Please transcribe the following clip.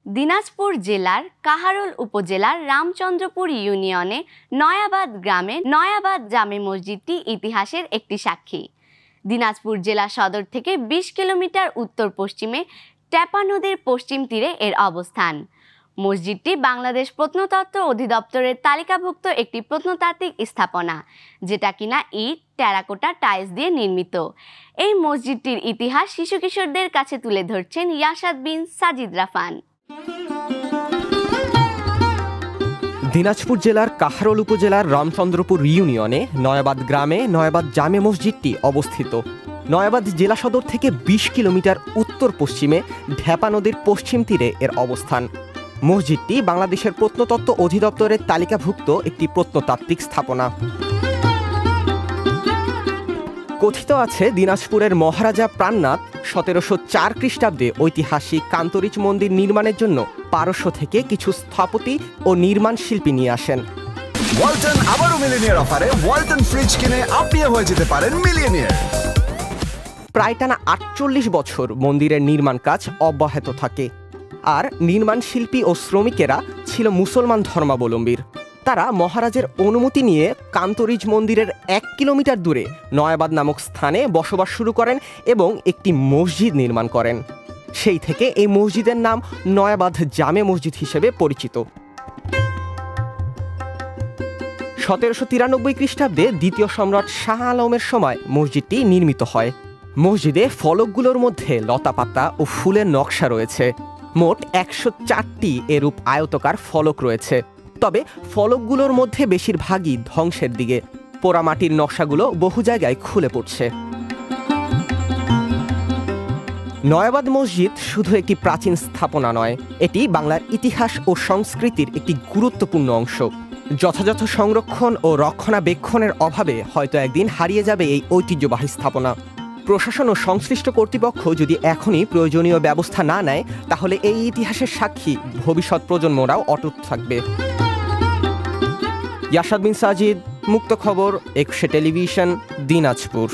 দিনাজপুর জেলার কাহারোল উপজেলার রামচন্দ্রপুর ইউনিয়নে নয়াবাদ গ্রামে নয়াবাদ জামে মসজিদটি ইতিহাসের একটি সাক্ষী। দিনাজপুর জেলা সদর থেকে ২০ কিলোমিটার উত্তর পশ্চিমে টেপা নদীর পশ্চিম তীরে এর অবস্থান। মসজিদটি বাংলাদেশ প্রত্নতত্ত্ব অধিদপ্তরের তালিকাভুক্ত একটি প্রত্নতাত্ত্বিক স্থাপনা, যেটা কিনা ইট, টেরাকোটা, টাইলস দিয়ে নির্মিত। এই মসজিদটির ইতিহাস শিশু কিশোরদের কাছে তুলে ধরছেন ইয়াসাদ বিন সাজিদ রাফান। দিনাজপুর জেলার কাহারোল উপজেলার রামচন্দ্রপুর ইউনিয়নে নয়াবাদ গ্রামে নয়াবাদ জামে মসজিদটি অবস্থিত। নয়াবাদ জেলা সদর থেকে ২০ কিলোমিটার উত্তর পশ্চিমে ঢেপা নদীর পশ্চিম তীরে এর অবস্থান। মসজিদটি বাংলাদেশের প্রত্নতত্ত্ব অধিদপ্তরের তালিকাভুক্ত একটি প্রত্নতাত্ত্বিক স্থাপনা। কথিত আছে দিনাজপুরের মহারাজা প্রাণনাথ ১৭০৪ খ্রিস্টাব্দে ঐতিহাসিক কান্তরিচ মন্দির নির্মাণের জন্য পারস্য থেকে কিছু স্থপতি ও নির্মাণ শিল্পী নিয়ে আসেন। ওয়ালটন আবারও মিলিয়নিয়ার অফারে ওয়ালটন ফ্রিজ কিনে আপনিও হয়ে যেতে পারেন মিলিয়নিয়ার। প্রায় টানা ৪৮ বছর মন্দিরের নির্মাণ কাজ অব্যাহত থাকে, আর নির্মাণ শিল্পী ও শ্রমিকেরা ছিল মুসলমান ধর্মাবলম্বীর। তারা মহারাজের অনুমতি নিয়ে কান্তরিজ মন্দিরের ১ কিলোমিটার দূরে নয়াবাদ নামক স্থানে বসবাস শুরু করেন এবং একটি মসজিদ নির্মাণ করেন। সেই থেকে এই মসজিদের নাম নয়াবাদ জামে মসজিদ হিসেবে পরিচিত। ১৭৯৩ খ্রিস্টাব্দে দ্বিতীয় সম্রাট শাহ আলমের সময় মসজিদটি নির্মিত হয়। মসজিদে ফলকগুলোর মধ্যে লতাপাতা ও ফুলের নকশা রয়েছে। মোট ১০৪টি এরূপ আয়তাকার ফলক রয়েছে, তবে ফলকগুলোর মধ্যে বেশিরভাগই ধ্বংসের দিকে। পোড়ামাটির নকশাগুলো বহু জায়গায় খুলে পড়ছে। নয়াবাদ মসজিদ শুধু একটি প্রাচীন স্থাপনা নয়, এটি বাংলার ইতিহাস ও সংস্কৃতির একটি গুরুত্বপূর্ণ অংশ। যথাযথ সংরক্ষণ ও রক্ষণাবেক্ষণের অভাবে হয়তো একদিন হারিয়ে যাবে এই ঐতিহ্যবাহী স্থাপনা। প্রশাসন ও সংশ্লিষ্ট কর্তৃপক্ষ যদি এখনই প্রয়োজনীয় ব্যবস্থা না নেয়, তাহলে এই ইতিহাসের সাক্ষী ভবিষ্যৎ প্রজন্মরাও অটুট থাকবে। ইয়াসাদ বিন সাজিদ, মুক্ত খবর, ২১ টেলিভিশন, দিনাজপুর।